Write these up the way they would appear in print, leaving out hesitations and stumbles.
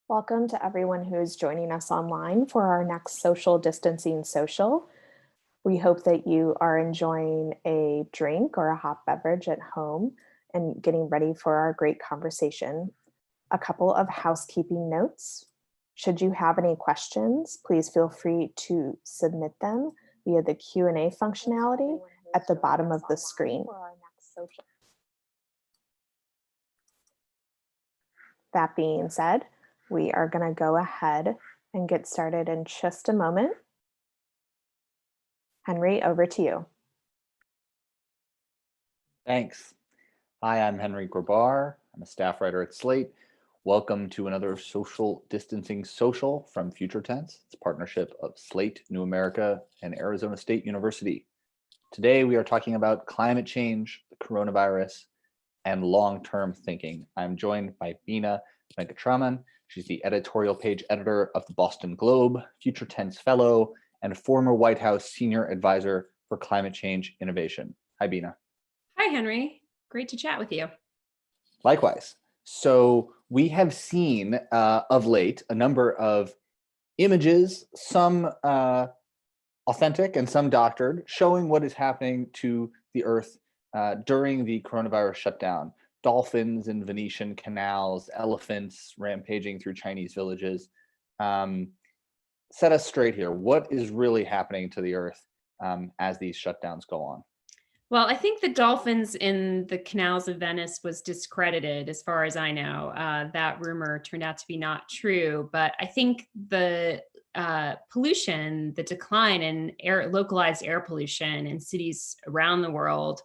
Welcome to everyone who is joining us online for our next social distancing social. We hope that you are enjoying a drink or a hot beverage at home and getting ready for our great conversation. A couple of housekeeping notes. Should you have any questions, please feel free to submit them via the Q&A functionality at the bottom of the screen. That being said, we are going to go ahead and get started in just a moment. Henry, over to you. Thanks. Hi, I'm Henry Grabar. I'm a staff writer at Slate. Welcome to another social distancing social from Future Tense. It's a partnership of Slate, New America, and Arizona State University. Today, we are talking about climate change, the coronavirus, and long-term thinking. I'm joined by Bina Venkataraman. She's the editorial page editor of the Boston Globe, Future Tense Fellow, and former White House Senior Advisor for Climate Change Innovation. Hi, Bina. Hi, Henry. Great to chat with you. Likewise. So we have seen of late a number of images, some authentic and some doctored, showing what is happening to the Earth during the coronavirus shutdown. Dolphins in Venetian canals, elephants rampaging through Chinese villages. Set us straight here. What is really happening to the Earth as these shutdowns go on? Well, I think the dolphins in the canals of Venice was discredited, as far as I know. That rumor turned out to be not true. But I think the pollution, the decline in localized air pollution in cities around the world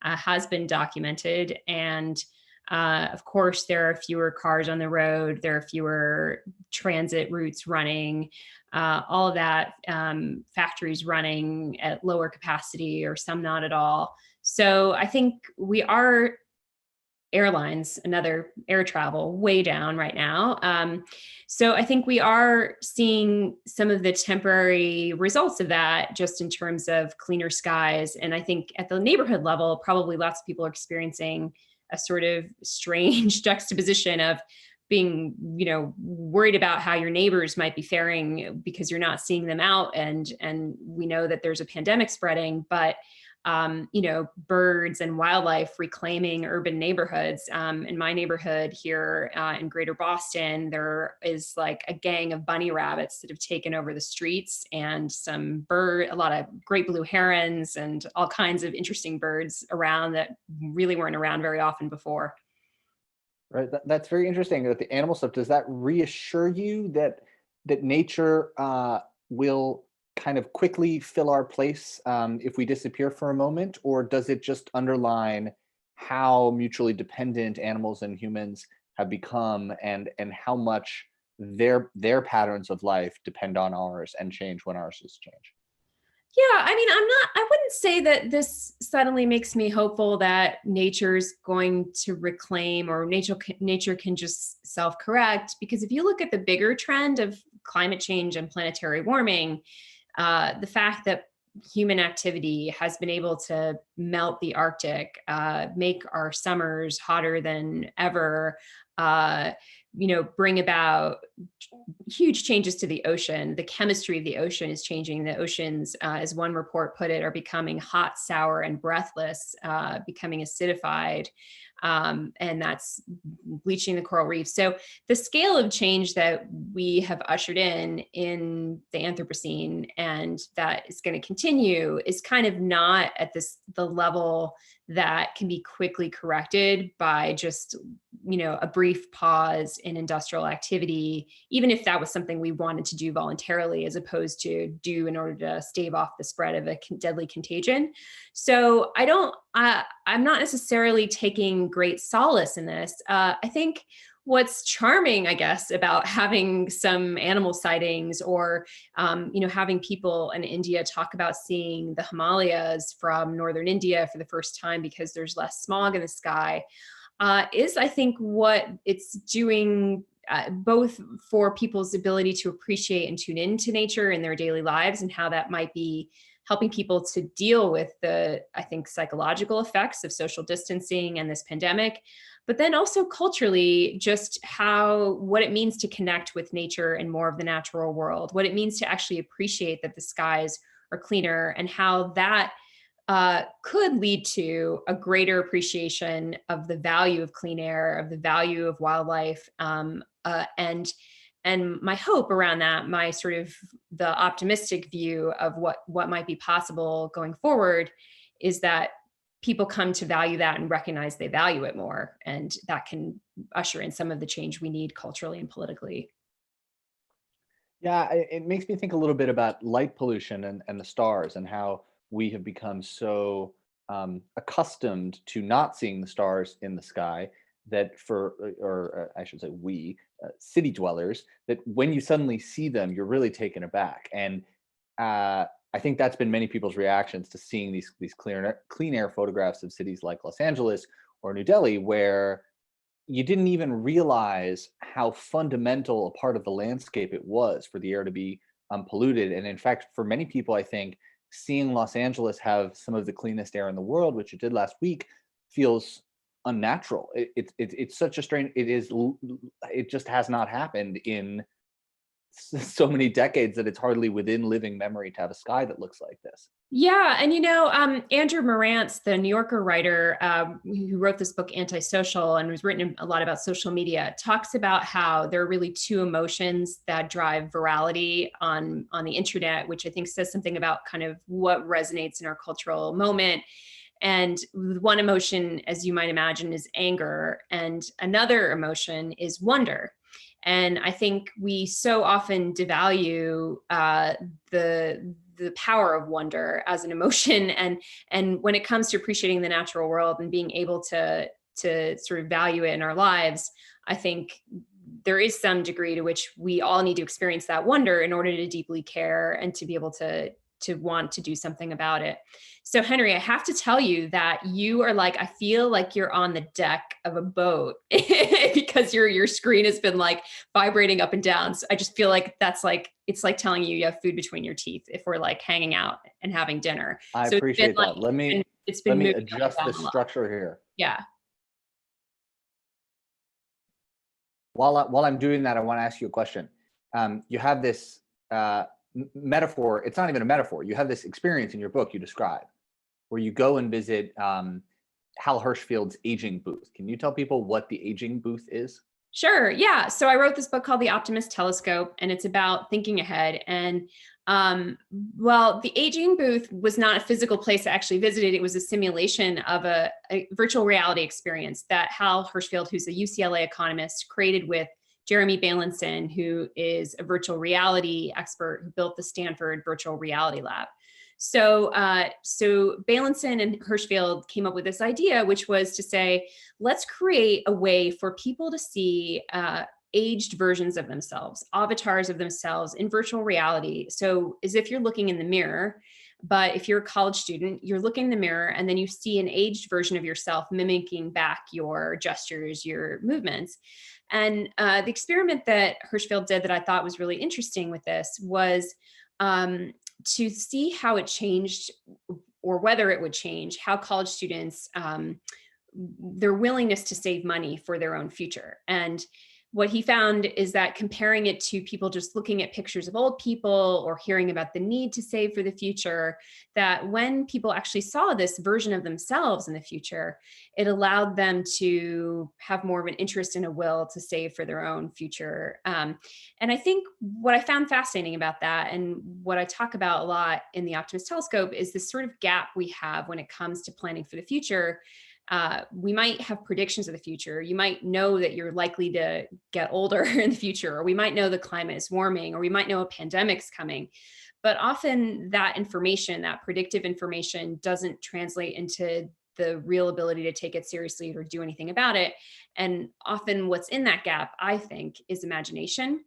has been documented. And of course, there are fewer cars on the road. There are fewer transit routes running. All of that, factories running at lower capacity or some not at all. So I think airlines, another air travel, way down right now. So I think we are seeing some of the temporary results of that just in terms of cleaner skies. And I think at the neighborhood level, probably lots of people are experiencing a sort of strange juxtaposition of being, worried about how your neighbors might be faring because you're not seeing them out. And we know that there's a pandemic spreading, but birds and wildlife reclaiming urban neighborhoods. In my neighborhood here in Greater Boston, there is like a gang of bunny rabbits that have taken over the streets, and a lot of great blue herons and all kinds of interesting birds around that really weren't around very often before. Right, that's very interesting. That the animal stuff, does that reassure you that nature will kind of quickly fill our place if we disappear for a moment, or does it just underline how mutually dependent animals and humans have become, and how much their patterns of life depend on ours and change when ours is change? Yeah, I wouldn't say that this suddenly makes me hopeful that nature's going to reclaim, or nature can just self-correct, because if you look at the bigger trend of climate change and planetary warming, the fact that human activity has been able to melt the Arctic, make our summers hotter than ever, bring about huge changes to the ocean. The chemistry of the ocean is changing. The oceans, as one report put it, are becoming hot, sour, and breathless, becoming acidified. And that's bleaching the coral reef. So the scale of change that we have ushered in the Anthropocene, and that is going to continue, is kind of not at the level that can be quickly corrected by just, a brief pause in industrial activity, even if that was something we wanted to do voluntarily, as opposed to do in order to stave off the spread of a deadly contagion. So I'm not necessarily taking great solace in this. I think what's charming, I guess, about having some animal sightings, or, having people in India talk about seeing the Himalayas from northern India for the first time because there's less smog in the sky, is, I think, what it's doing, both for people's ability to appreciate and tune into nature in their daily lives, and how that might be helping people to deal with the, I think, psychological effects of social distancing and this pandemic. but then also culturally, just what it means to connect with nature and more of the natural world, what it means to actually appreciate that the skies are cleaner, and how that could lead to a greater appreciation of the value of clean air, of the value of wildlife, and my hope around that, my sort of the optimistic view of what might be possible going forward, is that people come to value that and recognize they value it more, and that can usher in some of the change we need culturally and politically. Yeah, it makes me think a little bit about light pollution and the stars, and how we have become so accustomed to not seeing the stars in the sky that or I should say we, city dwellers, that when you suddenly see them, you're really taken aback. And I think that's been many people's reactions to seeing these clean air photographs of cities like Los Angeles or New Delhi, where you didn't even realize how fundamental a part of the landscape it was for the air to be polluted. And in fact, for many people, I think seeing Los Angeles have some of the cleanest air in the world, which it did last week, feels unnatural. It's such a strange. It just has not happened in so many decades that it's hardly within living memory to have a sky that looks like this. Yeah. And, Andrew Marantz, the New Yorker writer who wrote this book, Antisocial, and was written a lot about social media, talks about how there are really two emotions that drive virality on the internet, which I think says something about kind of what resonates in our cultural moment. And one emotion, as you might imagine, is anger. And another emotion is wonder. And I think we so often devalue the power of wonder as an emotion. And when it comes to appreciating the natural world and being able to sort of value it in our lives, I think there is some degree to which we all need to experience that wonder in order to deeply care and to be able to want to do something about it. So Henry, I have to tell you that you are like, I feel like you're on the deck of a boat because your screen has been like vibrating up and down. So I just feel like it's like telling you have food between your teeth if we're like hanging out and having dinner. I So appreciate that. Let me adjust the structure here. Yeah. While I'm doing that, I want to ask you a question. You have this metaphor. It's not even a metaphor. You have this experience in your book you describe, where you go and visit Hal Hershfield's aging booth. Can you tell people what the aging booth is? Sure. Yeah. So I wrote this book called The Optimist Telescope, and it's about thinking ahead. And well, the aging booth was not a physical place I actually visited. It was a simulation of a virtual reality experience that Hal Hershfield, who's a UCLA economist, created with Jeremy Bailenson, who is a virtual reality expert who built the Stanford Virtual Reality Lab. So Bailenson and Hershfield came up with this idea, which was to say, let's create a way for people to see aged versions of themselves, avatars of themselves in virtual reality. So as if you're looking in the mirror, but if you're a college student, you're looking in the mirror and then you see an aged version of yourself mimicking back your gestures, your movements. And the experiment that Hershfield did that I thought was really interesting with this was to see how it changed, or whether it would change, how college students, their willingness to save money for their own future. And what he found is that comparing it to people just looking at pictures of old people or hearing about the need to save for the future, that when people actually saw this version of themselves in the future, it allowed them to have more of an interest and a will to save for their own future. And I think what I found fascinating about that, and what I talk about a lot in the Optimist Telescope, is this sort of gap we have when it comes to planning for the future. We might have predictions of the future. You might know that you're likely to get older in the future, or we might know the climate is warming, or we might know a pandemic's coming. But often that information, that predictive information, doesn't translate into the real ability to take it seriously or do anything about it. And often what's in that gap, I think, is imagination.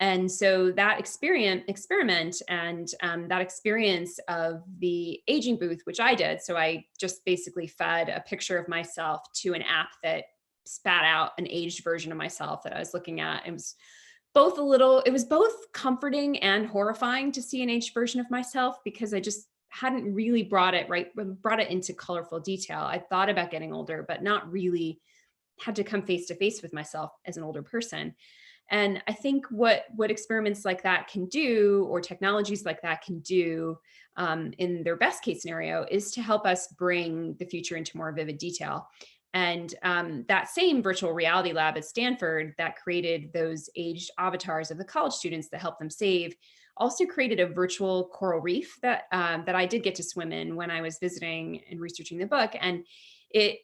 And so that experiment and that experience of the aging booth, which I did, so I just basically fed a picture of myself to an app that spat out an aged version of myself that I was looking at. It was both comforting and horrifying to see an aged version of myself, because I just hadn't really brought it into colorful detail. I thought about getting older, but not really had to come face to face with myself as an older person. And I think what experiments like that can do, or technologies like that can do, in their best case scenario, is to help us bring the future into more vivid detail. And that same virtual reality lab at Stanford that created those aged avatars of the college students that helped them save also created a virtual coral reef that that I did get to swim in when I was visiting and researching the book. And it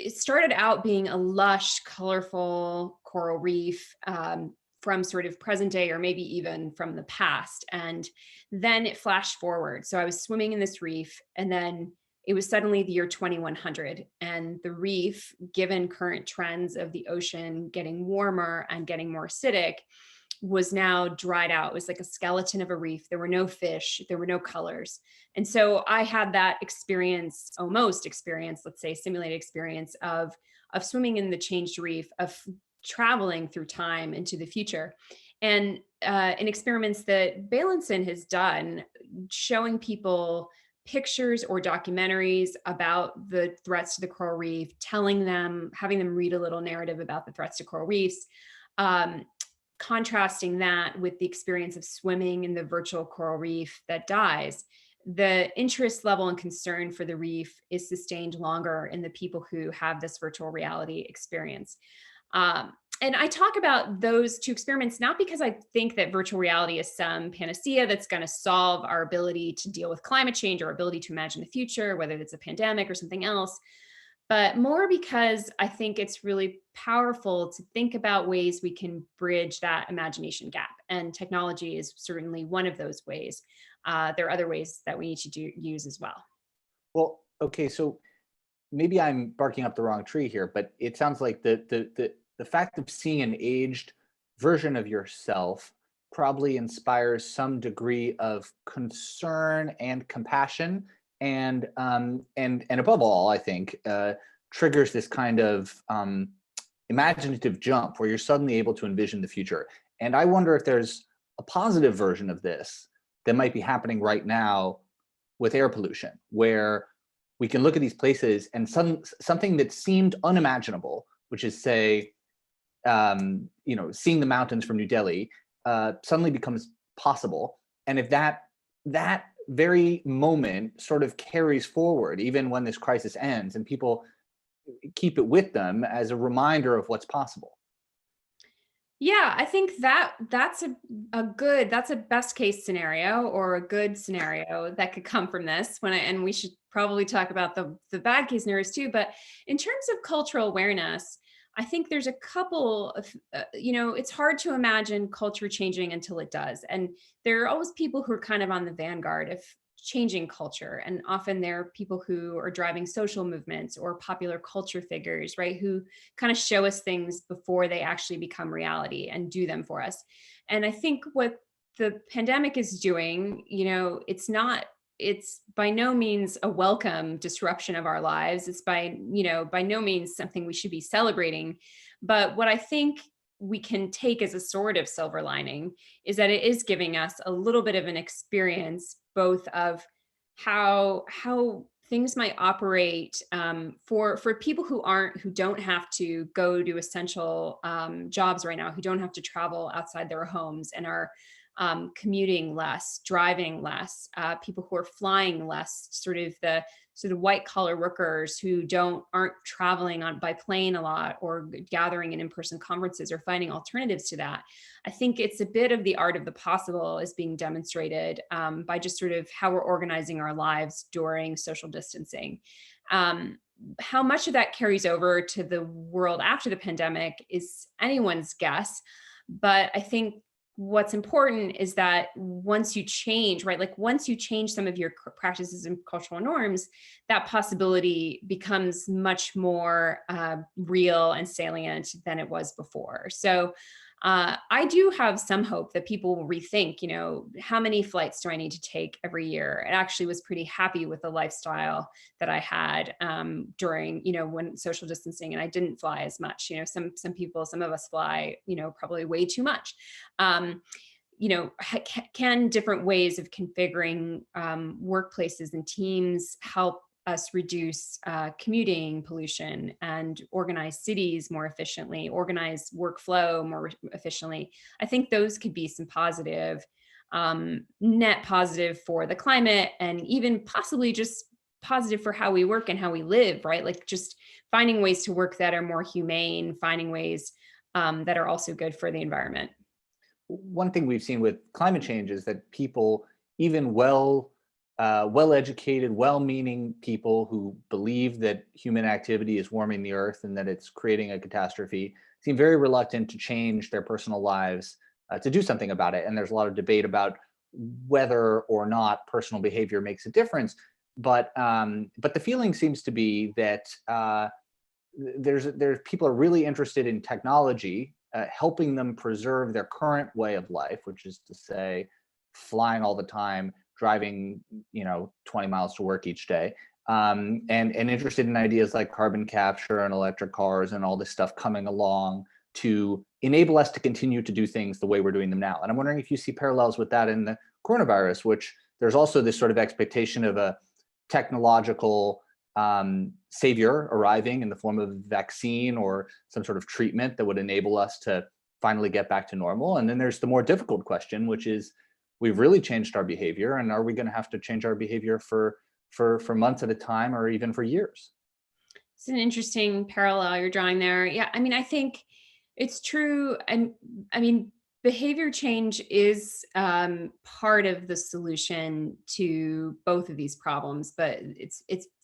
started out being a lush, colorful coral reef, from sort of present day, or maybe even from the past. And then it flashed forward. So I was swimming in this reef, and then it was suddenly the year 2100. And the reef, given current trends of the ocean getting warmer and getting more acidic, was now dried out. It was like a skeleton of a reef. There were no fish, there were no colors. And so I had that experience, let's say simulated experience of swimming in the changed reef, of traveling through time into the future. And in experiments that Bailenson has done, showing people pictures or documentaries about the threats to the coral reef, having them read a little narrative about the threats to coral reefs, contrasting that with the experience of swimming in the virtual coral reef that dies, the interest level and concern for the reef is sustained longer in the people who have this virtual reality experience. And I talk about those two experiments, not because I think that virtual reality is some panacea that's going to solve our ability to deal with climate change, or ability to imagine the future, whether it's a pandemic or something else, but more because I think it's really powerful to think about ways we can bridge that imagination gap. And technology is certainly one of those ways. There are other ways that we need to use as well. Well, okay, so maybe I'm barking up the wrong tree here, but it sounds like the fact of seeing an aged version of yourself probably inspires some degree of concern and compassion, and above all, I think triggers this kind of imaginative jump where you're suddenly able to envision the future. And I wonder if there's a positive version of this that might be happening right now with air pollution, where we can look at these places and something that seemed unimaginable, which is, say, seeing the mountains from New Delhi, suddenly becomes possible. And if that very moment sort of carries forward, even when this crisis ends, and people keep it with them as a reminder of what's possible. Yeah, I think that's a best case scenario, or a good scenario that could come from this. And we should probably talk about the bad case scenarios too. But in terms of cultural awareness, I think there's a couple of, it's hard to imagine culture changing until it does. And there are always people who are kind of on the vanguard of changing culture. And often they're people who are driving social movements or popular culture figures, right? Who kind of show us things before they actually become reality and do them for us. And I think what the pandemic is doing, it's by no means a welcome disruption of our lives. It's by no means something we should be celebrating. But what I think we can take as a sort of silver lining is that it is giving us a little bit of an experience, both of how things might operate for people who don't have to go to essential jobs right now, who don't have to travel outside their homes and are commuting less, driving less, people who are flying less, sort of white collar workers who aren't traveling by plane a lot, or gathering in in-person conferences, or finding alternatives to that. I think it's a bit of the art of the possible is being demonstrated by just sort of how we're organizing our lives during social distancing. How much of that carries over to the world after the pandemic is anyone's guess. But I think what's important is that once you change, right? Like once you change some of your practices and cultural norms, that possibility becomes much more real and salient than it was before. So I do have some hope that people will rethink, how many flights do I need to take every year? I actually was pretty happy with the lifestyle that I had during, when social distancing, and I didn't fly as much. Some of us fly, probably way too much. Can different ways of configuring workplaces and teams help us reduce commuting pollution and organize cities more efficiently, organize workflow more efficiently. I think those could be some positive, net positive for the climate, and even possibly just positive for how we work and how we live, right? Like just finding ways to work that are more humane, finding ways that are also good for the environment. One thing we've seen with climate change is that people, even well-educated, well-meaning people who believe that human activity is warming the earth and that it's creating a catastrophe, seem very reluctant to change their personal lives to do something about it. And there's a lot of debate about whether or not personal behavior makes a difference. But the feeling seems to be that there's people are really interested in technology, helping them preserve their current way of life, which is to say, flying all the time, driving 20 miles to work each day, and interested in ideas like carbon capture and electric cars and all this stuff coming along to enable us to continue to do things the way we're doing them now. And I'm wondering if you see parallels with that in the coronavirus, which there's also this sort of expectation of a technological savior arriving in the form of vaccine or some sort of treatment that would enable us to finally get back to normal. And then there's the more difficult question, which is, we've really changed our behavior, and are we going to have to change our behavior for months at a time or even for years? It's an interesting parallel you're drawing there. Yeah, I mean, I think it's true. And I mean, behavior change is part of the solution to both of these problems, but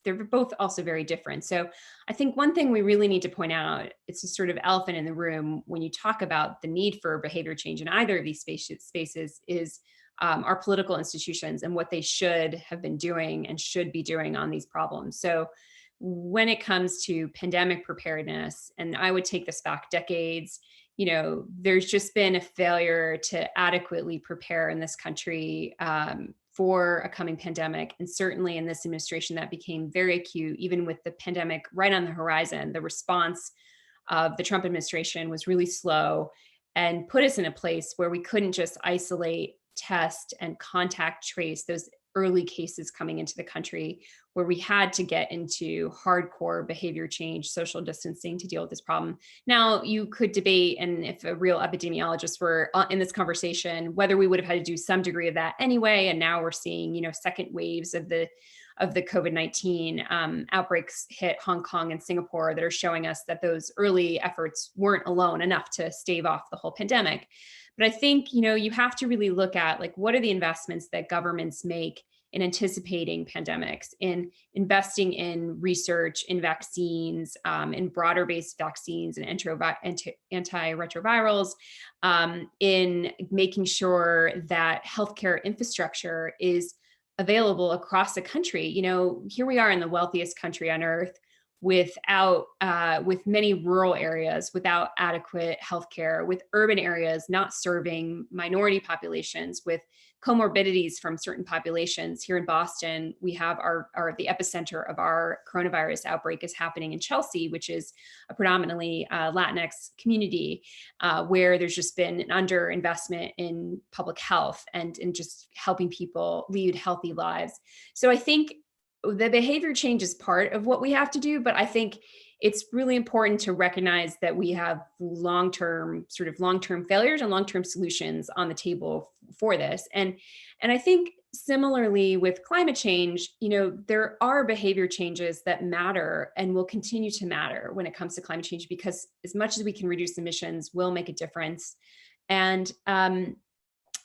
they're both also very different. So I think one thing we really need to point out, it's a sort of elephant in the room when you talk about the need for behavior change in either of these spaces is our political institutions and what they should have been doing and should be doing on these problems. So when it comes to pandemic preparedness, and I would take this back decades, there's just been a failure to adequately prepare in this country for a coming pandemic. And certainly in this administration, that became very acute, even with the pandemic right on the horizon. The response of the Trump administration was really slow and put us in a place where we couldn't just isolate, test, and contact trace those early cases coming into the country, where we had to get into hardcore behavior change, social distancing to deal with this problem. Now, you could debate, and if a real epidemiologist were in this conversation, whether we would have had to do some degree of that anyway. And now we're seeing, second waves of the COVID-19 outbreaks hit Hong Kong and Singapore that are showing us that those early efforts weren't alone enough to stave off the whole pandemic. But I think, you have to really look at what are the investments that governments make in anticipating pandemics, in investing in research, in vaccines, in broader based vaccines and antiretrovirals, in making sure that healthcare infrastructure is available across the country. Here we are in the wealthiest country on earth, with many rural areas without adequate healthcare, with urban areas not serving minority populations, with comorbidities from certain populations. Here in Boston, we have the epicenter of our coronavirus outbreak is happening in Chelsea, which is a predominantly Latinx community, where there's just been an underinvestment in public health and in just helping people lead healthy lives. So I think the behavior change is part of what we have to do, but I think it's really important to recognize that we have long-term failures and long-term solutions on the table for this. And I think similarly with climate change, there are behavior changes that matter and will continue to matter when it comes to climate change, because as much as we can reduce emissions will make a difference. And they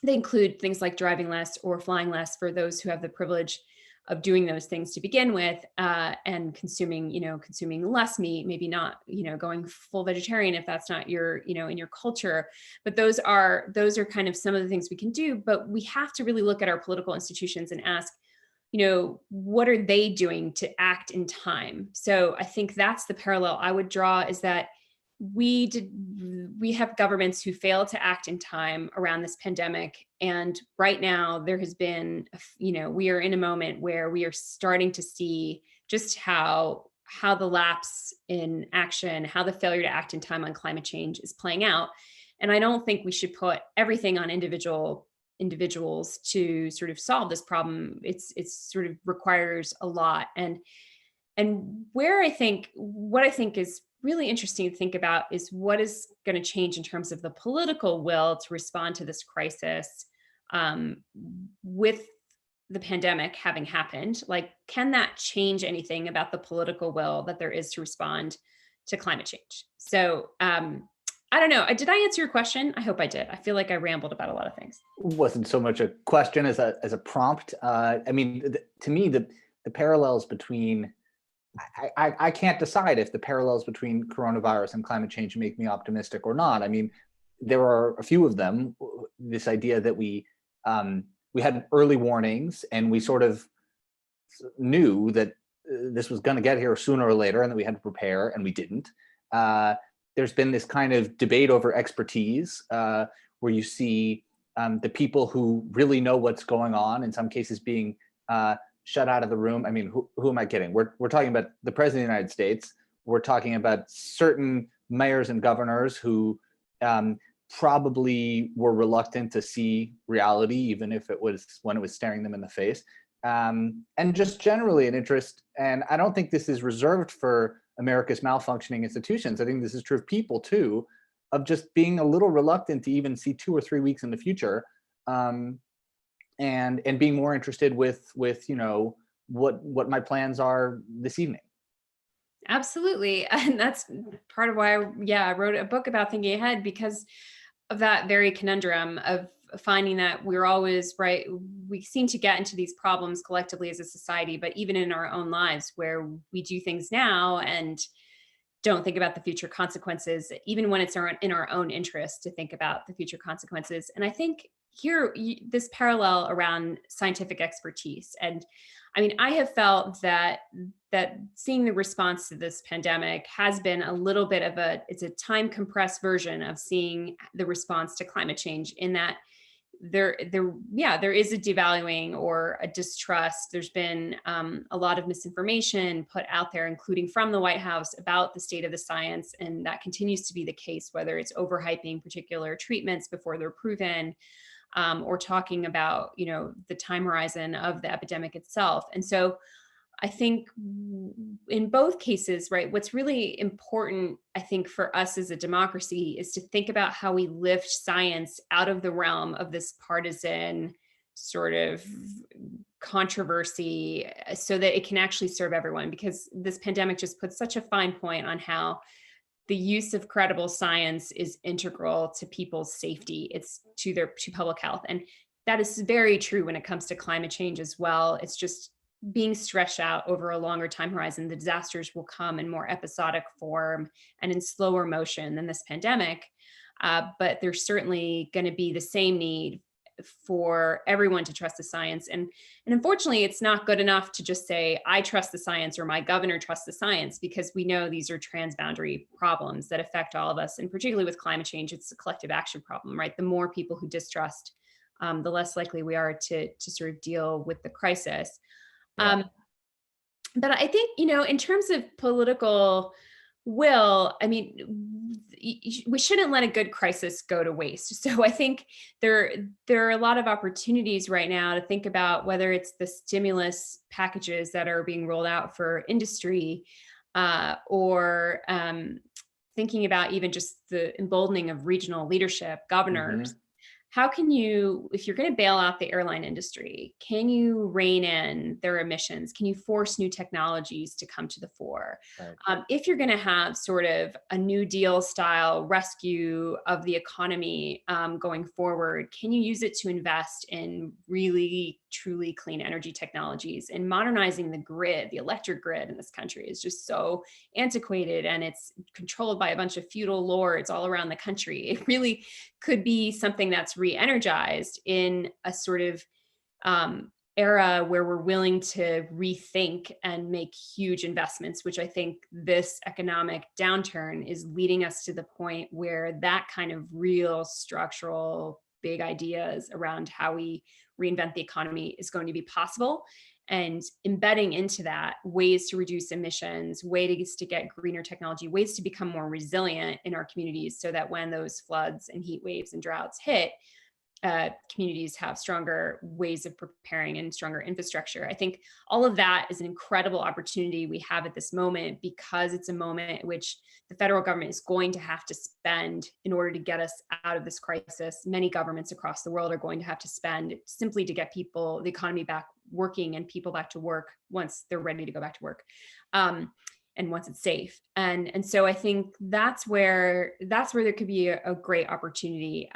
include things like driving less or flying less for those who have the privilege of doing those things to begin with, and consuming less meat, maybe not, going full vegetarian if that's not your, in your culture. But those are kind of some of the things we can do. But we have to really look at our political institutions and ask, what are they doing to act in time? So I think that's the parallel I would draw, is that we have governments who fail to act in time around this pandemic. And right now there has been, we are in a moment where we are starting to see just how the lapse in action, how the failure to act in time on climate change is playing out. And I don't think we should put everything on individual individuals to sort of solve this problem. It's sort of requires a lot. And what I think is really interesting to think about is what is going to change in terms of the political will to respond to this crisis, with the pandemic having happened. Like, can that change anything about the political will that there is to respond to climate change? So I don't know. Did I answer your question? I hope I did. I feel like I rambled about a lot of things. Wasn't so much a question as a prompt. I mean, to me, the parallels between, I can't decide if the parallels between coronavirus and climate change make me optimistic or not. I mean, there are a few of them. This idea that we had early warnings and we sort of knew that this was going to get here sooner or later, and that we had to prepare, and we didn't. There's been this kind of debate over expertise, where you see the people who really know what's going on, in some cases being shut out of the room. I mean, who am I kidding? We're talking about the President of the United States. We're talking about certain mayors and governors who probably were reluctant to see reality, even if it was when it was staring them in the face. And just generally an interest. And I don't think this is reserved for America's malfunctioning institutions. I think this is true of people too, of just being a little reluctant to even see 2 or 3 weeks in the future, and being more interested with what my plans are this evening. Absolutely. And that's part of why I wrote a book about thinking ahead, because of that very conundrum of finding that we're always right. We seem to get into these problems collectively as a society, but even in our own lives, where we do things now and don't think about the future consequences, even when it's in our own interest to think about the future consequences. And I think here, this parallel around scientific expertise. And I mean, I have felt that seeing the response to this pandemic has been a little bit of it's a time compressed version of seeing the response to climate change, in that there is a devaluing or a distrust. There's been a lot of misinformation put out there, including from the White House, about the state of the science. And that continues to be the case, whether it's overhyping particular treatments before they're proven, or talking about, the time horizon of the epidemic itself. And so I think in both cases, right, what's really important, I think, for us as a democracy is to think about how we lift science out of the realm of this partisan sort of controversy, so that it can actually serve everyone. Because this pandemic just puts such a fine point on how the use of credible science is integral to people's safety. It's to public health. And that is very true when it comes to climate change as well. It's just being stretched out over a longer time horizon. The disasters will come in more episodic form and in slower motion than this pandemic. But there's certainly going to be the same need for everyone to trust the science. And unfortunately, it's not good enough to just say, I trust the science, or my governor trusts the science, because we know these are transboundary problems that affect all of us. And particularly with climate change, it's a collective action problem, right? The more people who distrust, the less likely we are to sort of deal with the crisis. Yeah. But I think, in terms of political will, I mean, we shouldn't let a good crisis go to waste. So I think there are a lot of opportunities right now to think about whether it's the stimulus packages that are being rolled out for industry, or thinking about even just the emboldening of regional leadership, governors. Mm-hmm. How can you, if you're going to bail out the airline industry, can you rein in their emissions? Can you force new technologies to come to the fore? Right. If you're going to have sort of a New Deal style rescue of the economy going forward, can you use it to invest in really, truly clean energy technologies? And modernizing the grid, the electric grid in this country is just so antiquated, and it's controlled by a bunch of feudal lords all around the country. It really could be something that's re-energized in a sort of era where we're willing to rethink and make huge investments, which I think this economic downturn is leading us to the point where that kind of real structural big ideas around how we reinvent the economy is going to be possible. And embedding into that ways to reduce emissions, ways to get greener technology, ways to become more resilient in our communities, so that when those floods and heat waves and droughts hit, communities have stronger ways of preparing and stronger infrastructure. I think all of that is an incredible opportunity we have at this moment, because it's a moment in which the federal government is going to have to spend in order to get us out of this crisis. Many governments across the world are going to have to spend simply to get the economy back working and people back to work once they're ready to go back to work. And once it's safe. And so I think that's where there could be a great opportunity.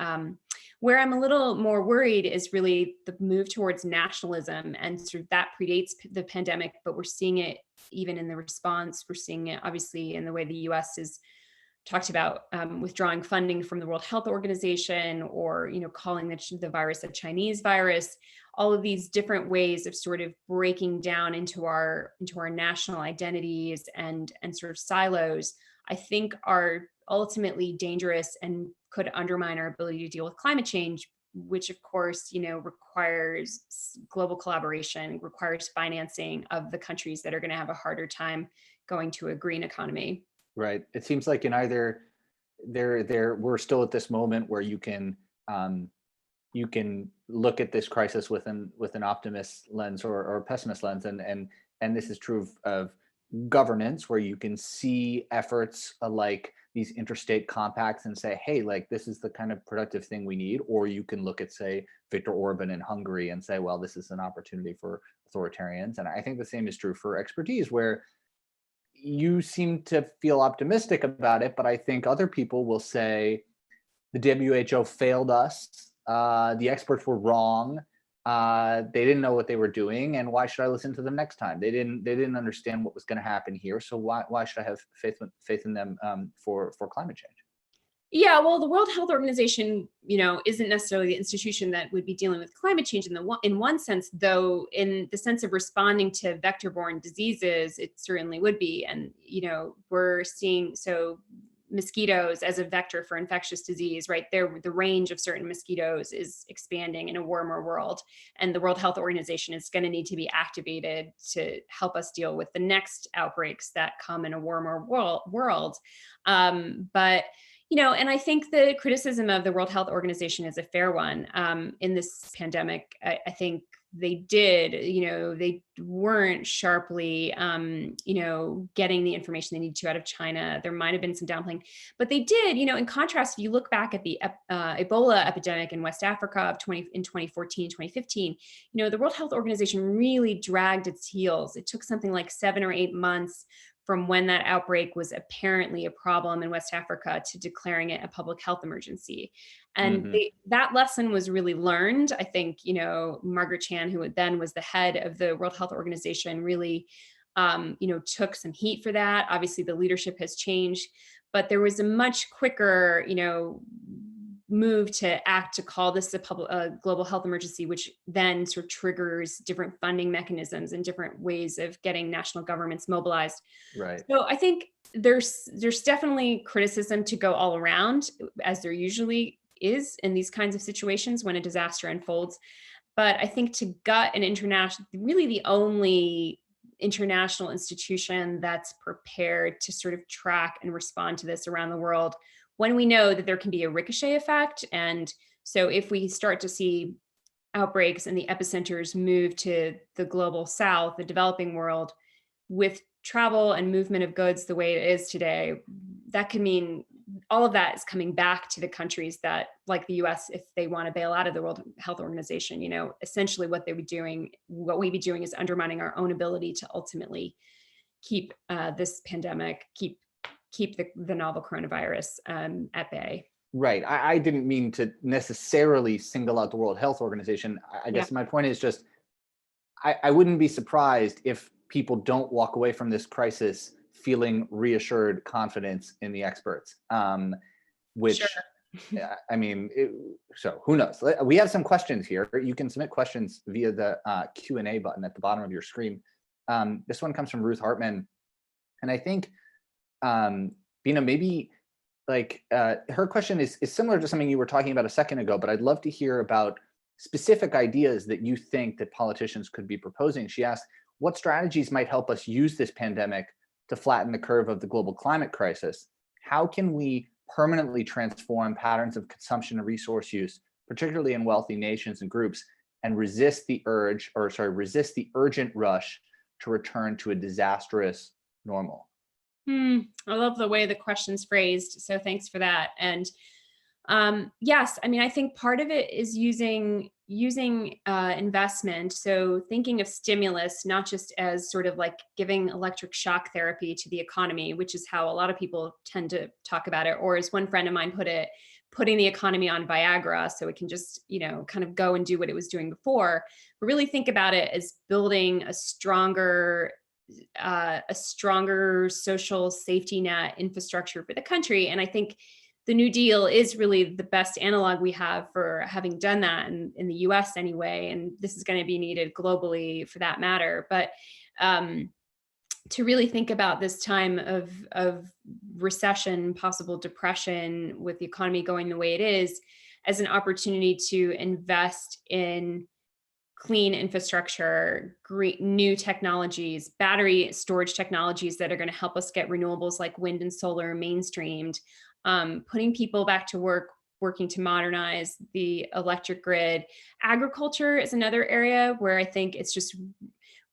Where I'm a little more worried is really the move towards nationalism, and sort of that predates the pandemic, but we're seeing it even in the response. We're seeing it obviously in the way the US is talked about withdrawing funding from the World Health Organization, or calling the virus a Chinese virus. All of these different ways of sort of breaking down into our national identities and sort of silos, I think are ultimately dangerous and could undermine our ability to deal with climate change, which of course, requires global collaboration, requires financing of the countries that are going to have a harder time going to a green economy. Right. It seems like in either we're still at this moment where you can look at this crisis with an optimist lens or a pessimist lens, and this is true of governance, where you can see efforts like these interstate compacts and say, hey, like this is the kind of productive thing we need. Or you can look at, say, Viktor Orban in Hungary and say, well, this is an opportunity for authoritarians. And I think the same is true for expertise, where you seem to feel optimistic about it, but I think other people will say the WHO failed us. The experts were wrong. They didn't know what they were doing, and why should I listen to them next time? They didn't understand what was going to happen here. So why should I have faith in them for climate change? Yeah, well, the World Health Organization, isn't necessarily the institution that would be dealing with climate change in one sense, though in the sense of responding to vector-borne diseases, it certainly would be. And, we're seeing, mosquitoes as a vector for infectious disease, right there, the range of certain mosquitoes is expanding in a warmer world. And the World Health Organization is going to need to be activated to help us deal with the next outbreaks that come in a warmer world. But and I think the criticism of the World Health Organization is a fair one. In this pandemic, I think they did, they weren't sharply, getting the information they need to out of China. There might have been some downplaying, but they did, in contrast, if you look back at the Ebola epidemic in West Africa in 2014, 2015, the World Health Organization really dragged its heels. It took something like 7 or 8 months from when that outbreak was apparently a problem in West Africa to declaring it a public health emergency. And that lesson was really learned. I think, Margaret Chan, who then was the head of the World Health Organization, really, took some heat for that. Obviously, the leadership has changed, but there was a much quicker, move to act to call this a global health emergency, which then sort of triggers different funding mechanisms and different ways of getting national governments mobilized. Right. So I think there's definitely criticism to go all around, as there usually is in these kinds of situations when a disaster unfolds. But I think to gut an really the only international institution that's prepared to sort of track and respond to this around the world, when we know that there can be a ricochet effect. And so if we start to see outbreaks and the epicenters move to the global south, the developing world, with travel and movement of goods the way it is today, that could mean all of that is coming back to the countries that, like the US, if they want to bail out of the World Health Organization, essentially what we'd be doing is undermining our own ability to ultimately keep this pandemic, keep the novel coronavirus at bay. Right. I didn't mean to necessarily single out the World Health Organization. I guess my point is just, I wouldn't be surprised if people don't walk away from this crisis feeling reassured confidence in the experts, which, Sure. So who knows? We have some questions here. You can submit questions via the Q&A button at the bottom of your screen. This one comes from Ruth Hartman. And I think, Bina, maybe her question is similar to something you were talking about a second ago, but I'd love to hear about specific ideas that you think that politicians could be proposing. She asked, what strategies might help us use this pandemic to flatten the curve of the global climate crisis? How can we permanently transform patterns of consumption and resource use particularly in wealthy nations and groups, and resist the urgent rush to return to a disastrous normal? I love the way the question's phrased. So thanks for that. And yes, I mean, I think part of it is using investment. So thinking of stimulus not just as sort of like giving electric shock therapy to the economy, which is how a lot of people tend to talk about it, or as one friend of mine put it, putting the economy on Viagra so it can just, kind of go and do what it was doing before. But really think about it as building a stronger social safety net infrastructure for the country. And I think the New Deal is really the best analog we have for having done that in the US anyway. And this is going to be needed globally for that matter. But to really think about this time of recession, possible depression with the economy going the way it is, as an opportunity to invest in clean infrastructure, great new technologies, battery storage technologies that are going to help us get renewables like wind and solar mainstreamed, putting people back to work, working to modernize the electric grid. Agriculture is another area where I think it's just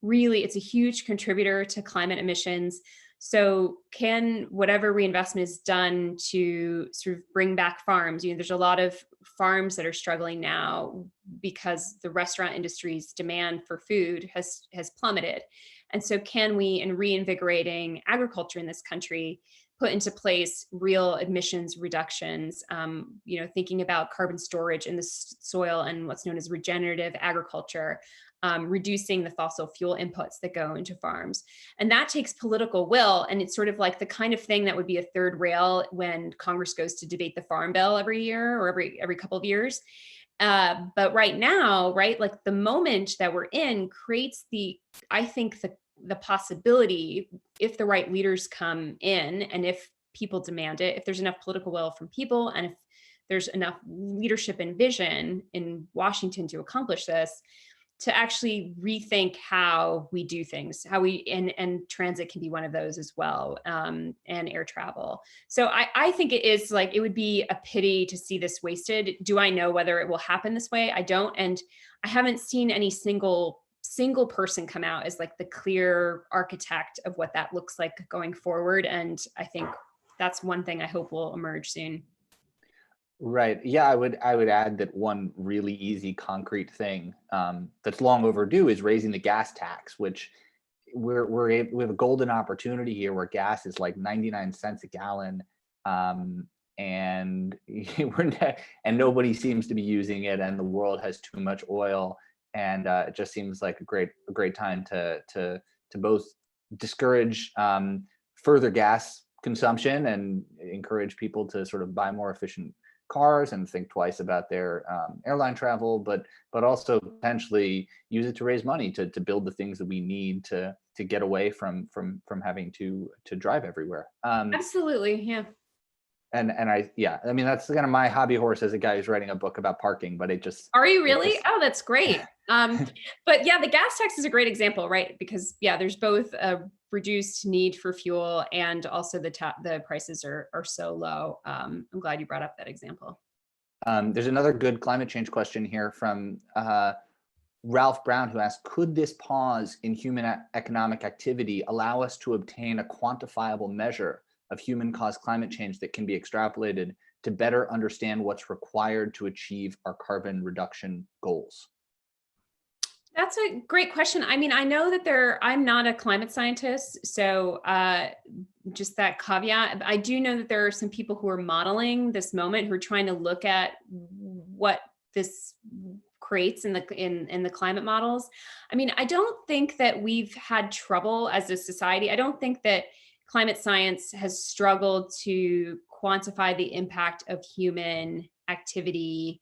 really, it's a huge contributor to climate emissions. So can whatever reinvestment is done to sort of bring back farms, there's a lot of farms that are struggling now because the restaurant industry's demand for food has plummeted. And so can we, in reinvigorating agriculture in this country, put into place real emissions reductions, thinking about carbon storage in the soil and what's known as regenerative agriculture, reducing the fossil fuel inputs that go into farms. And that takes political will. And it's sort of like the kind of thing that would be a third rail when Congress goes to debate the farm bill every year or every couple of years. But right now, like the moment that we're in creates I think the possibility, if the right leaders come in and if people demand it, if there's enough political will from people and if there's enough leadership and vision in Washington to accomplish this, to actually rethink how we do things, and transit can be one of those as well, and air travel. So I think it is like, it would be a pity to see this wasted. Do I know whether it will happen this way? I don't. And I haven't seen any single person come out as like the clear architect of what that looks like going forward. And I think that's one thing I hope will emerge soon. Right. Yeah, I would add that one really easy, concrete thing that's long overdue is raising the gas tax, which we have a golden opportunity here where gas is like 99 cents a gallon, and and nobody seems to be using it, and the world has too much oil, and it just seems like a great time to both discourage further gas consumption and encourage people to sort of buy more efficient cars and think twice about their airline travel, but also potentially use it to raise money to build the things that we need to get away from having to drive everywhere. Absolutely, yeah. And I mean, that's kind of my hobby horse as a guy who's writing a book about parking, but it just— Are you really? Oh, that's great. But yeah, the gas tax is a great example, right? Because there's both a reduced need for fuel and also the prices are so low. I'm glad you brought up that example. There's another good climate change question here from Ralph Brown, who asked, could this pause in human economic activity allow us to obtain a quantifiable measure of human-caused climate change that can be extrapolated to better understand what's required to achieve our carbon reduction goals? That's a great question. I mean, I know that I'm not a climate scientist, so just that caveat. I do know that there are some people who are modeling this moment, who are trying to look at what this creates in the climate models. I mean, I don't think that we've had trouble as a society. I don't think that climate science has struggled to quantify the impact of human activity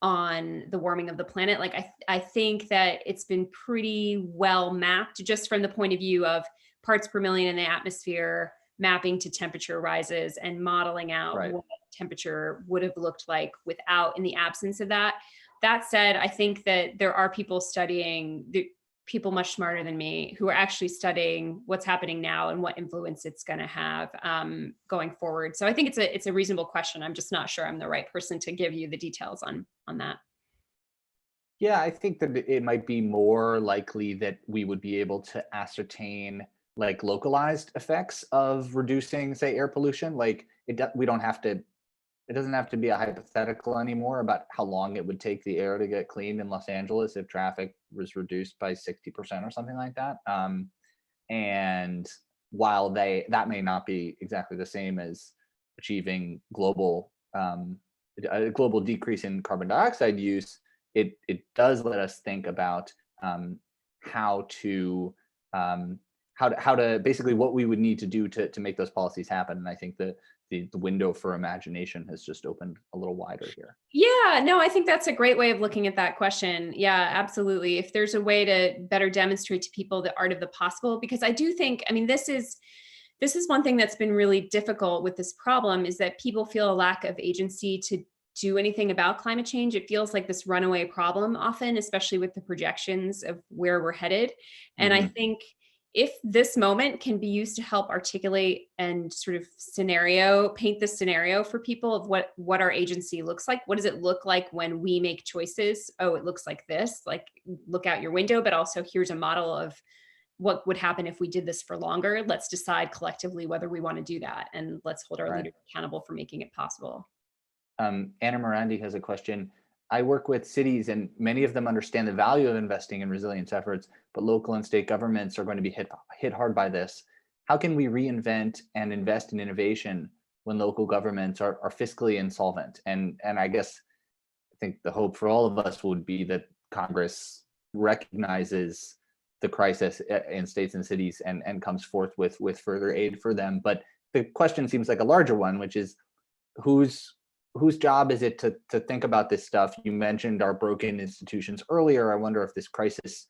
on the warming of the planet. Like I think that it's been pretty well mapped, just from the point of view of parts per million in the atmosphere, mapping to temperature rises and modeling out what temperature would have looked like in the absence of that. That said, I think that there are people studying people much smarter than me who are actually studying what's happening now and what influence it's going to have going forward. So I think it's a reasonable question. I'm just not sure I'm the right person to give you the details on that. Yeah, I think that it might be more likely that we would be able to ascertain like localized effects of reducing, say, air pollution. Like we don't have to, it doesn't have to be a hypothetical anymore about how long it would take the air to get cleaned in Los Angeles if traffic was reduced by 60% or something like that. And while that may not be exactly the same as achieving a global decrease in carbon dioxide use, it does let us think about how to basically what we would need to do to make those policies happen. And I think the window for imagination has just opened a little wider here. Yeah, no, I think that's a great way of looking at that question. Yeah, absolutely. If there's a way to better demonstrate to people the art of the possible, because I do think, I mean, this is one thing that's been really difficult with this problem, is that people feel a lack of agency to do anything about climate change. It feels like this runaway problem often, especially with the projections of where we're headed. And I think if this moment can be used to help articulate and sort of paint the scenario for people of what our agency looks like. What does it look like when we make choices? Oh, it looks like this, like look out your window, but also here's a model of what would happen if we did this for longer. Let's decide collectively whether we want to do that. And let's hold our leaders accountable for making it possible. Anna Morandi has a question. I work with cities and many of them understand the value of investing in resilience efforts, but local and state governments are going to be hit hard by this. How can we reinvent and invest in innovation when local governments are fiscally insolvent? And I guess I think the hope for all of us would be that Congress recognizes the crisis in states and cities and comes forth with further aid for them. But the question seems like a larger one, which is whose job is it to think about this stuff? You mentioned our broken institutions earlier. I wonder if this crisis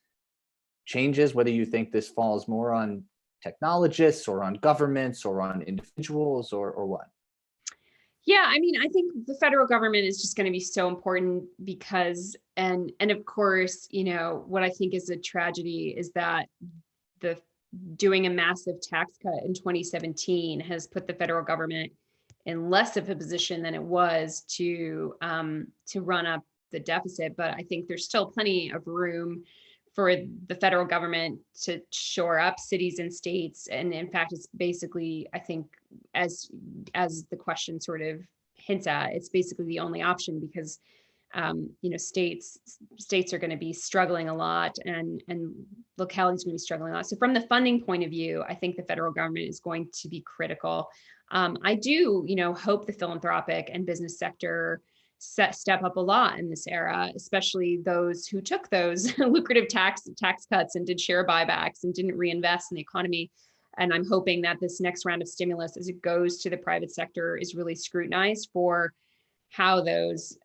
changes, whether you think this falls more on technologists or on governments or on individuals or what? Yeah, I mean, I think the federal government is just going to be so important because, and of course, what I think is a tragedy is that doing a massive tax cut in 2017 has put the federal government in less of a position than it was to run up the deficit. But I think there's still plenty of room for the federal government to shore up cities and states. And in fact, it's basically, I think, as the question sort of hints at, it's basically the only option because states are going to be struggling a lot and localities are going to be struggling a lot. So from the funding point of view, I think the federal government is going to be critical. I do, hope the philanthropic and business sector step up a lot in this era, especially those who took those lucrative tax cuts and did share buybacks and didn't reinvest in the economy. And I'm hoping that this next round of stimulus, as it goes to the private sector, is really scrutinized for how those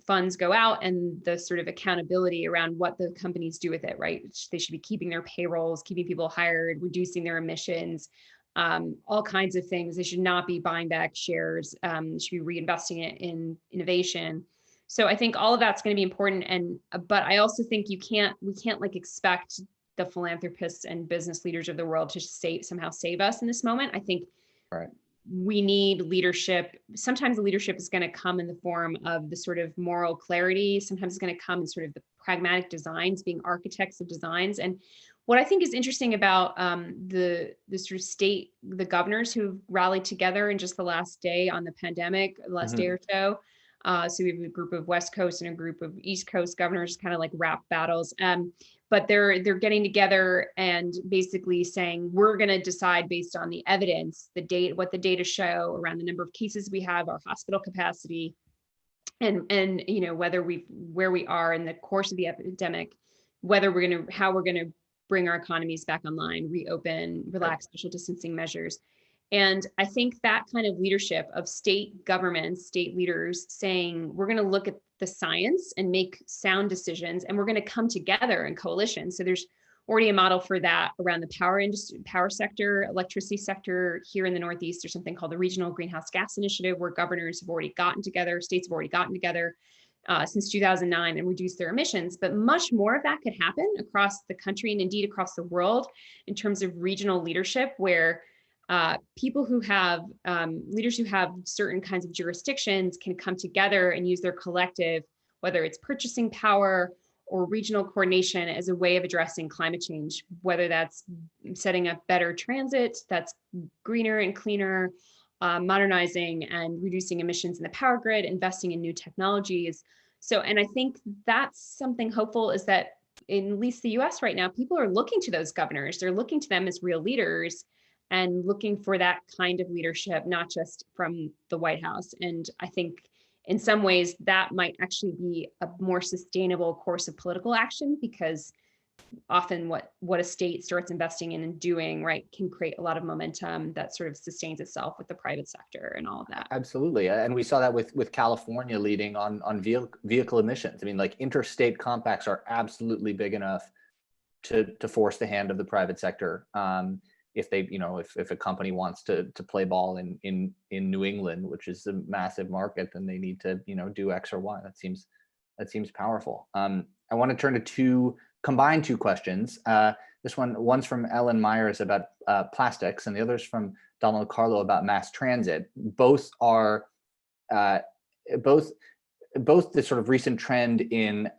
funds go out and the sort of accountability around what the companies do with it, right? They should be keeping their payrolls, keeping people hired, reducing their emissions, all kinds of things. They should not be buying back shares. They should be reinvesting it in innovation. So I think all of that's going to be important. But I also think we can't like expect the philanthropists and business leaders of the world to somehow save us in this moment. I think we need leadership. Sometimes the leadership is going to come in the form of the sort of moral clarity. Sometimes it's going to come in sort of the pragmatic designs, being architects of designs. And what I think is interesting about the sort of the governors who've rallied together in just the last day on the pandemic, the last day or so. So we have a group of West Coast and a group of East Coast governors, kind of like rap battles. But they're getting together and basically saying, we're going to decide based on the evidence, what the data show around the number of cases we have, our hospital capacity, and where we are in the course of the epidemic, how we're going to bring our economies back online, reopen, relax social distancing measures. And I think that kind of leadership of state governments, state leaders saying, we're going to look at the science and make sound decisions, and we're going to come together in coalition. So there's already a model for that around the power sector, electricity sector. Here in the Northeast, there's something called the Regional Greenhouse Gas Initiative, where governors have already gotten together, states have already gotten together since 2009 and reduce their emissions, but much more of that could happen across the country and indeed across the world in terms of regional leadership, where people who have leaders who have certain kinds of jurisdictions can come together and use their collective, whether it's purchasing power or regional coordination, as a way of addressing climate change, whether that's setting up better transit that's greener and cleaner, modernizing and reducing emissions in the power grid, investing in new technologies. So, and I think that's something hopeful, is that in at least the US right now, people are looking to those governors. They're looking to them as real leaders and looking for that kind of leadership, not just from the White House. And I think in some ways that might actually be a more sustainable course of political action, because often what a state starts investing in and doing, right, can create a lot of momentum that sort of sustains itself with the private sector and all of that. Absolutely. And we saw that with California leading on vehicle emissions. I mean, like, interstate compacts are absolutely big enough to force the hand of the private sector. If they, if a company wants to play ball in New England, which is a massive market, then they need to, do X or Y. That seems powerful. I want to turn to combine two questions. One's from Ellen Myers about plastics, and the other's from Donald Carlo about mass transit. Both are both the sort of recent trend in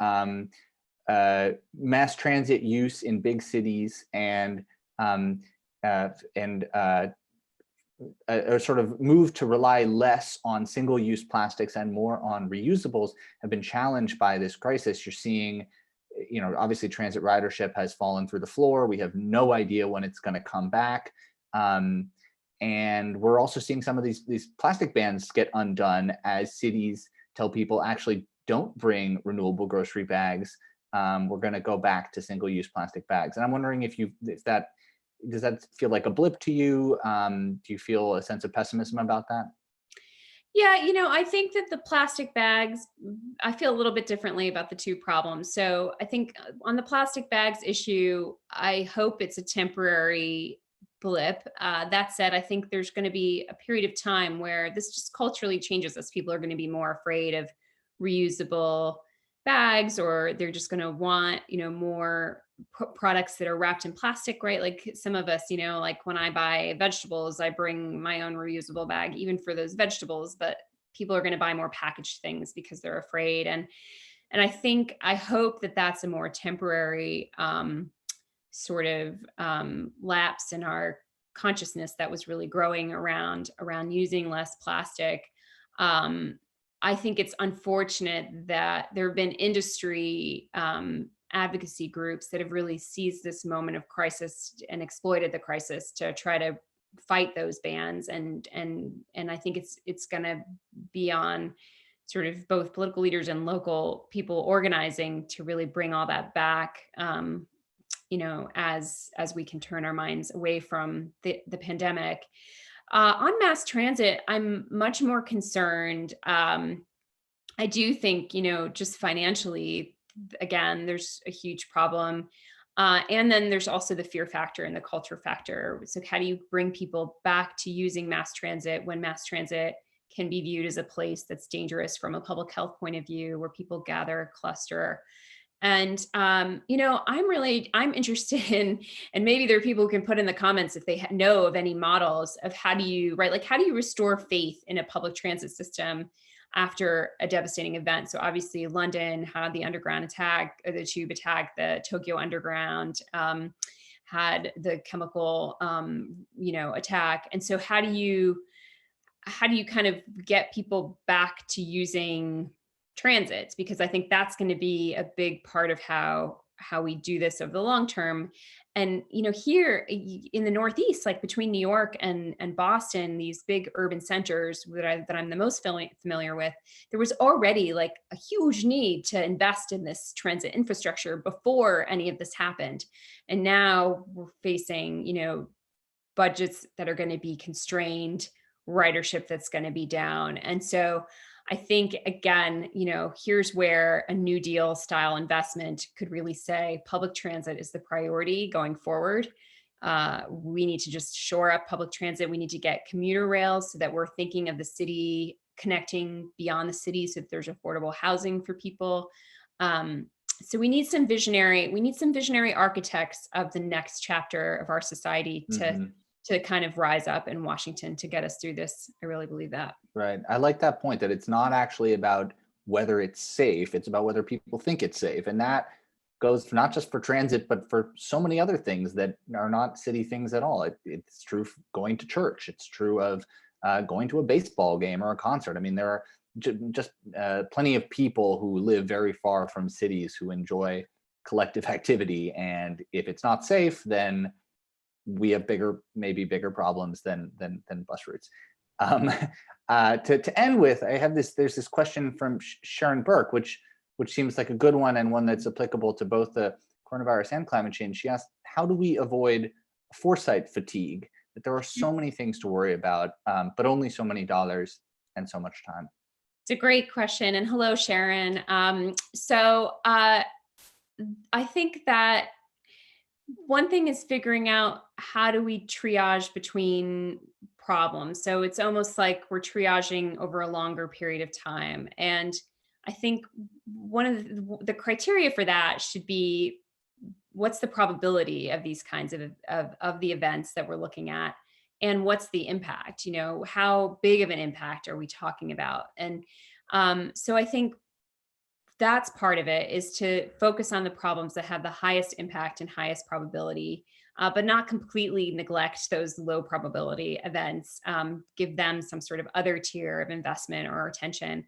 mass transit use in big cities and a sort of move to rely less on single-use plastics and more on reusables have been challenged by this crisis. You're seeing, obviously transit ridership has fallen through the floor. We have no idea when it's going to come back. And we're also seeing some of these plastic bans get undone as cities tell people, actually don't bring renewable grocery bags. We're going to go back to single-use plastic bags. And I'm wondering does that feel like a blip to you? Do you feel a sense of pessimism about that? Yeah, I think that the plastic bags, I feel a little bit differently about the two problems. So I think on the plastic bags issue, I hope it's a temporary blip. That said, I think there's going to be a period of time where this just culturally changes us. People are going to be more afraid of reusable bags, or they're just going to want, more products that are wrapped in plastic, right? Like some of us, like when I buy vegetables, I bring my own reusable bag, even for those vegetables, but people are going to buy more packaged things because they're afraid. And I hope that that's a more temporary sort of lapse in our consciousness that was really growing around using less plastic. I think it's unfortunate that there have been industry advocacy groups that have really seized this moment of crisis and exploited the crisis to try to fight those bans. And I think it's going to be on sort of both political leaders and local people organizing to really bring all that back, as we can turn our minds away from the pandemic. On mass transit, I'm much more concerned. I do think, just financially, again, there's a huge problem. And then there's also the fear factor and the culture factor. So how do you bring people back to using mass transit when mass transit can be viewed as a place that's dangerous from a public health point of view, where people gather, cluster? And, I'm interested in, and maybe there are people who can put in the comments if they know of any models of how do you restore faith in a public transit system after a devastating event. So obviously London had the underground attack, or the tube attack, the Tokyo Underground had the chemical, attack. And so how do you kind of get people back to using transit? Because I think that's going to be a big part of how we do this over the long term. And, here in the Northeast, like between New York and Boston, these big urban centers that I'm the most familiar with, there was already like a huge need to invest in this transit infrastructure before any of this happened. And now we're facing, budgets that are going to be constrained, ridership that's going to be down. And so I think, again, here's where a New Deal style investment could really say public transit is the priority going forward. We need to just shore up public transit. We need to get commuter rails so that we're thinking of the city connecting beyond the city so that there's affordable housing for people. So we need some visionary architects of the next chapter of our society to kind of rise up in Washington to get us through this. I really believe that. Right. I like that point, that it's not actually about whether it's safe, it's about whether people think it's safe. And that goes not just for transit, but for so many other things that are not city things at all. It's true of going to church. It's true of going to a baseball game or a concert. I mean, there are just plenty of people who live very far from cities who enjoy collective activity. And if it's not safe, then we have maybe bigger problems than bus routes. To end with, there's this question from Sharon Burke, which seems like a good one, and one that's applicable to both the coronavirus and climate change. She asked, how do we avoid foresight fatigue? That there are so many things to worry about, but only so many dollars and so much time. It's a great question. And hello, Sharon. So I think that one thing is figuring out how do we triage between problems. So it's almost like we're triaging over a longer period of time. And I think one of the criteria for that should be, what's the probability of these kinds of the events that we're looking at? And what's the impact? How big of an impact are we talking about? And so I think that's part of it, is to focus on the problems that have the highest impact and highest probability, but not completely neglect those low probability events, give them some sort of other tier of investment or attention.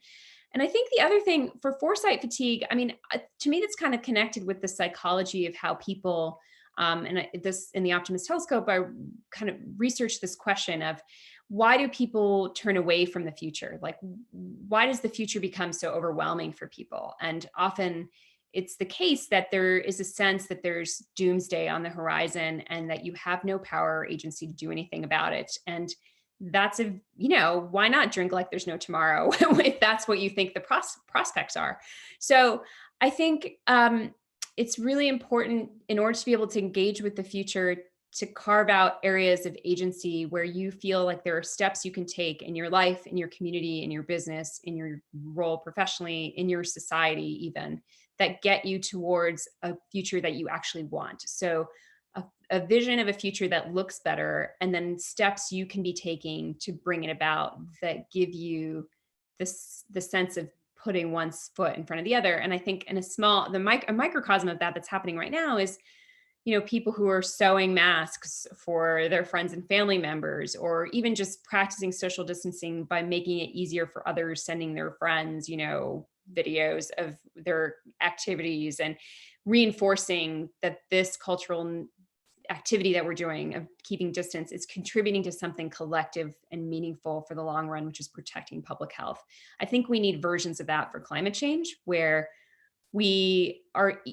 And I think the other thing for foresight fatigue, I mean, to me, that's kind of connected with the psychology of how people, this in the Optimist Telescope, I kind of researched this question of, why do people turn away from the future? Like, why does the future become so overwhelming for people? And often it's the case that there is a sense that there's doomsday on the horizon and that you have no power or agency to do anything about it. And that's why not drink like there's no tomorrow if that's what you think the prospects are. So I think it's really important, in order to be able to engage with the future, to carve out areas of agency where you feel like there are steps you can take in your life, in your community, in your business, in your role professionally, in your society even, that get you towards a future that you actually want. So a vision of a future that looks better, and then steps you can be taking to bring it about that give you the sense of putting one's foot in front of the other. And I think in a microcosm of that's happening right now is, people who are sewing masks for their friends and family members, or even just practicing social distancing by making it easier for others, sending their friends, videos of their activities, and reinforcing that this cultural activity that we're doing of keeping distance is contributing to something collective and meaningful for the long run, which is protecting public health. I think we need versions of that for climate change, where we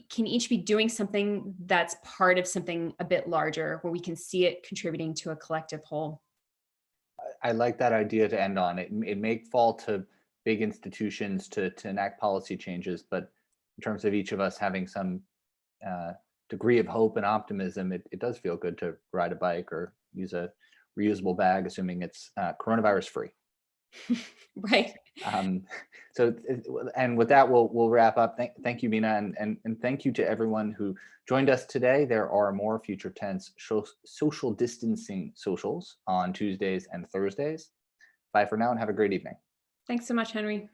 can each be doing something that's part of something a bit larger, where we can see it contributing to a collective whole. I like that idea to end on. It may fall to big institutions to enact policy changes, but in terms of each of us having some degree of hope and optimism, it does feel good to ride a bike or use a reusable bag, assuming it's coronavirus free. Right. So, and with that, we'll wrap up. Thank you, Bina, and thank you to everyone who joined us today. There are more Future Tense social distancing socials on Tuesdays and Thursdays. Bye for now, and have a great evening. Thanks so much, Henry.